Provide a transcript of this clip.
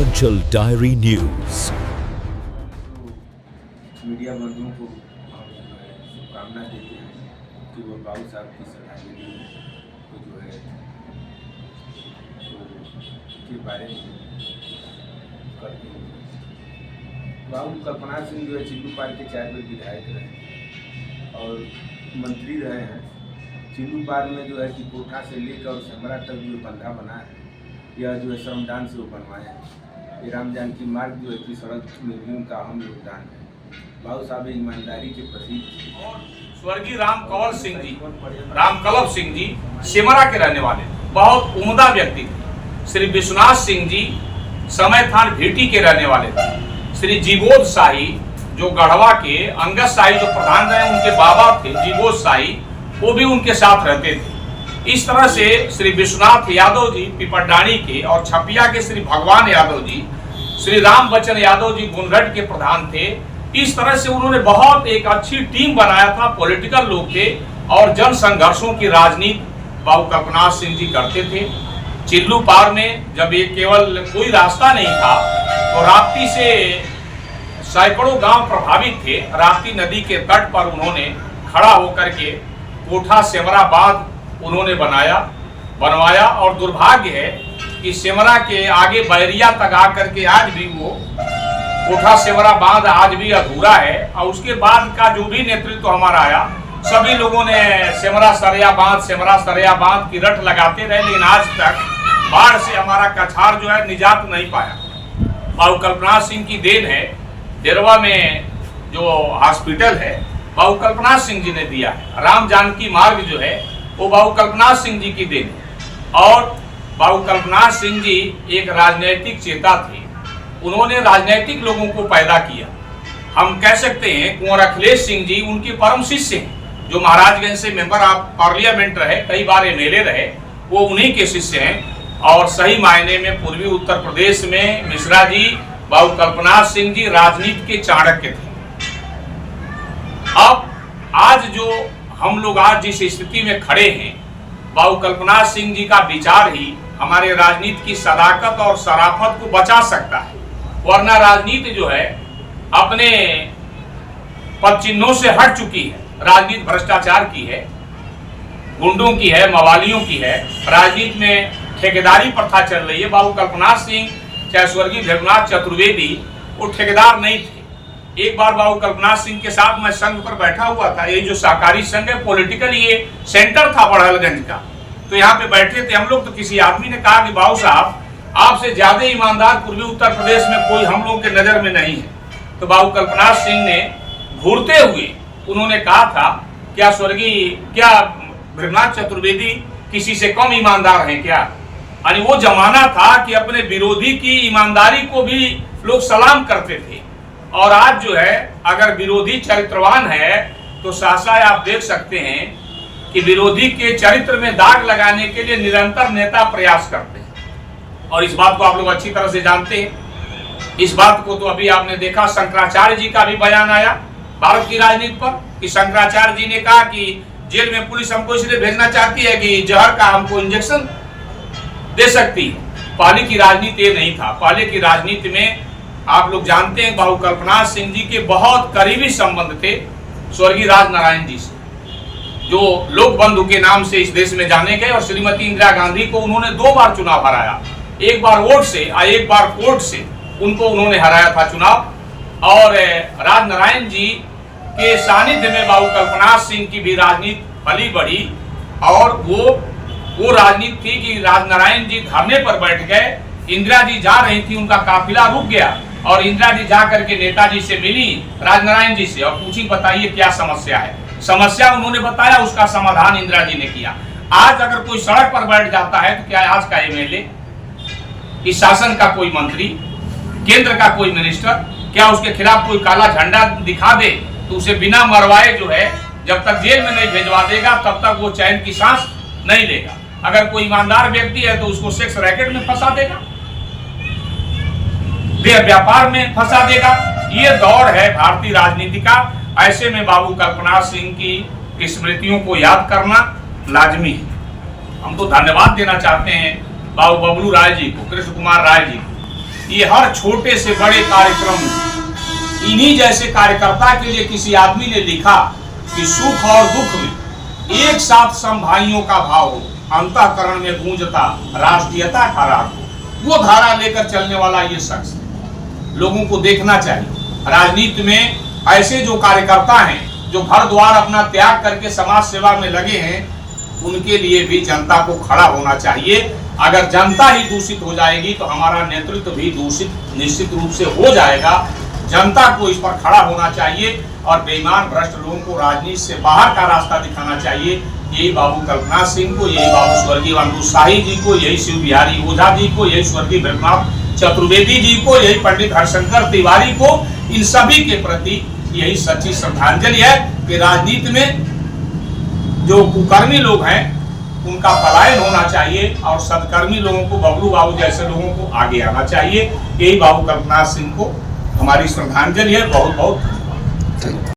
Purvanchal diary news. Media बंधुओं को शुभकामना देते हैं कि वो बाबू साहब की श्रद्धांजलि को जो है के बारे में करते हैं। बाबू कल्पना सिंह जो है चिल्लू पार के 4 बार विधायक रहे और मंत्री रहे हैं। चिल्लू पार में जो है कि कोठा से लेकर और सेमरा तक जो बंधा बना है, यह जो है श्रमदान से वो बनवाए हैं। ये राम जानकी मार्ग जो है कि सड़क में भी उनका अहम योगदान है। बाबू साहब ईमानदारी के प्रतीक। स्वर्गीय रामकलव सिंह जी सेमरा के रहने वाले बहुत उम्दा व्यक्ति थे। श्री विश्वनाथ सिंह जी समय थान भेटी के रहने वाले थे। श्री जीबोध शाही जो गढ़वा के अंगद शाही जो प्रधान रहे, उनके बाबा थे जीबोध शाही, वो भी उनके साथ रहते थे। इस तरह से श्री विश्वनाथ यादव जी पिपरडाणी के और छपिया के श्री भगवान यादव जी, श्री राम बच्चन यादव जी गुनगढ़ के प्रधान थे। इस तरह से उन्होंने बहुत एक अच्छी टीम बनाया था। पॉलिटिकल लोग थे और जन संघर्षों की राजनीति बाबू कल्पना सिंह जी करते थे। चिल्लू पार में जब ये केवल कोई रास्ता नहीं था तो राप्ती से सैकड़ों गांव प्रभावित थे। राप्ती नदी के तट पर उन्होंने खड़ा होकर के कोठा सेमरा बांध उन्होंने बनवाया और दुर्भाग्य है कि सेमरा के आगे बैरिया तक आकर के आज भी वो कोठा सेमरा बांध आज भी अधूरा है। और उसके बाद का जो भी नेतृत्व हमारा आया, सभी लोगों ने सेमरा सरया बांध की रट लगाते रहे, लेकिन आज तक बाढ़ से हमारा कछार जो है निजात नहीं पाया। बाबू कल्पना सिंह की देन है। डेरवा में जो हॉस्पिटल है बाबू कल्पना सिंह जी ने दिया है। राम जानकी मार्ग जो है वो बाबू कल्पना सिंह जी की देन है। और बाबू कल्पना सिंह जी एक राजनीतिक चेता थे। उन्होंने राजनीतिक लोगों को पैदा किया। हम कह सकते हैं कुंवर अखिलेश सिंह जी उनके परम शिष्य हैं, जो महाराजगंज से मेंबर ऑफ पार्लियामेंट रहे, कई बार एमएलए रहे, वो उन्हीं के शिष्य हैं। और सही मायने में पूर्वी उत्तर प्रदेश में मिश्रा जी, बाबू कल्पना सिंह जी राजनीति के चाणक्य थे। अब आज जो हम लोग आज जिस स्थिति में खड़े हैं, बाबू कल्पना सिंह जी का विचार ही हमारे राजनीति की सदाकत और शराफत को बचा सकता है। वरना राजनीति जो है अपने पद चिन्हों से हट चुकी है। राजनीति भ्रष्टाचार की है, गुंडों की है, मवालियों की है। राजनीति में ठेकेदारी प्रथा चल रही है। बाबू कल्पना सिंह चाहे स्वर्गीय रघुनाथ चतुर्वेदी वो ठेकेदार नहीं थे। एक बार बाबू कल्पना सिंह के साथ मैं संघ पर बैठा हुआ था। ये जो सहकारी संघ है, पॉलिटिकल ये सेंटर था बड़हलगंज का, तो यहाँ पे बैठे थे हम लोग। तो किसी आदमी ने कहा कि बाबू साहब आपसे ज्यादा ईमानदार पूर्वी उत्तर प्रदेश में कोई हम लोगों के नजर में नहीं है। तो बाबू कल्पना सिंह ने घूरते हुए उन्होंने कहा था, क्या रघुनाथ चतुर्वेदी किसी से कम ईमानदार हैं क्या? यानी वो जमाना था कि अपने विरोधी की ईमानदारी को भी लोग सलाम करते थे। और आज जो है अगर विरोधी चरित्रवान है तो सासा आप देख सकते हैं कि विरोधी के चरित्र में दाग लगाने के लिए निरंतर नेता प्रयास करते हैं। और इस बात को आप लोग अच्छी तरह से जानते हैं। इस बात को तो अभी आपने देखा, शंकराचार्य जी का भी बयान आया भारत की राजनीति पर कि शंकराचार्य जी ने कहा कि जेल में पुलिस हमको इसलिए भेजना चाहती है कि जहर का हमको इंजेक्शन दे सकती है। पहले की राजनीति ये नहीं था। पहले की राजनीति में आप लोग जानते हैं बाबू कल्पना सिंह जी के बहुत करीबी संबंध थे स्वर्गीय राजनारायण जी से, जो लोक बंधु के नाम से इस देश में जाने गए। और श्रीमती इंदिरा गांधी को उन्होंने 2 बार चुनाव हराया, एक बार वोट से और एक बार कोर्ट से उनको उन्होंने हराया था चुनाव। और राजनारायण जी के सानिध्य में बाबू कल्पना सिंह की भी राजनीति फली बढ़ी। और वो राजनीति थी कि राजनारायण जी धरने पर बैठ गए, इंदिरा जी जा रही थी, उनका काफिला रुक गया और इंदिरा जी जा करके नेताजी से मिली, राजनारायण जी से, और पूछी बताइए क्या समस्या है। समस्या उन्होंने बताया, उसका समाधान इंदिरा जी ने किया। आज अगर कोई सड़क पर बैठ जाता है तो क्या आज का एमएलए, इस शासन का कोई मंत्री, केंद्र का कोई मिनिस्टर, क्या उसके खिलाफ कोई काला झंडा दिखा दे तो उसे बिना मरवाए जो है जब तक जेल में नहीं भेजवा देगा तब तक वो चैन की सांस नहीं लेगा। अगर कोई ईमानदार व्यक्ति है तो उसको सेक्स रैकेट में फंसा देगा, व्यापार में फंसा देगा। ये दौर है भारतीय राजनीति का। ऐसे में बाबू कल्पना सिंह की स्मृतियों को याद करना लाजमी है। हम तो धन्यवाद देना चाहते हैं बाबू बबलू राय जी को, कृष्ण कुमार राय जी को, ये हर छोटे से बड़े कार्यक्रम इन्हीं जैसे कार्यकर्ता के लिए किसी आदमी ने लिखा कि सुख और दुख में एक साथ समभाइयों का भाव हो, अंतःकरण में गूंजता राष्ट्रीयता का राग हो। वो धारा लेकर चलने वाला ये शख्स लोगों को देखना चाहिए। राजनीति में ऐसे जो कार्यकर्ता हैं जो घर द्वार अपना त्याग करके समाज सेवा में लगे हैं, उनके लिए भी जनता को खड़ा होना चाहिए। अगर जनता ही दूषित हो जाएगी तो हमारा नेतृत्व भी दूषित निश्चित रूप से हो जाएगा। जनता को इस पर खड़ा होना चाहिए और बेईमान भ्रष्ट लोगों को राजनीति से बाहर का रास्ता दिखाना चाहिए। यही बाबू कल्पना सिंह को, यही बाबू स्वर्गीय वंदू शाही जी को, यही शिव बिहारी ओझा जी को, यही स्वर्गीय भृगनाथ चतुर्वेदी जी को, यही पंडित हरशंकर तिवारी को, इन सभी के प्रति यही सच्ची श्रद्धांजलि है कि राजनीति में जो कुकर्मी लोग हैं उनका पलायन होना चाहिए और सत्कर्मी लोगों को, बबलू बाबू जैसे लोगों को आगे आना चाहिए। यही बाबू कल्पना सिंह को हमारी श्रद्धांजलि है। बहुत बहुत धन्यवाद।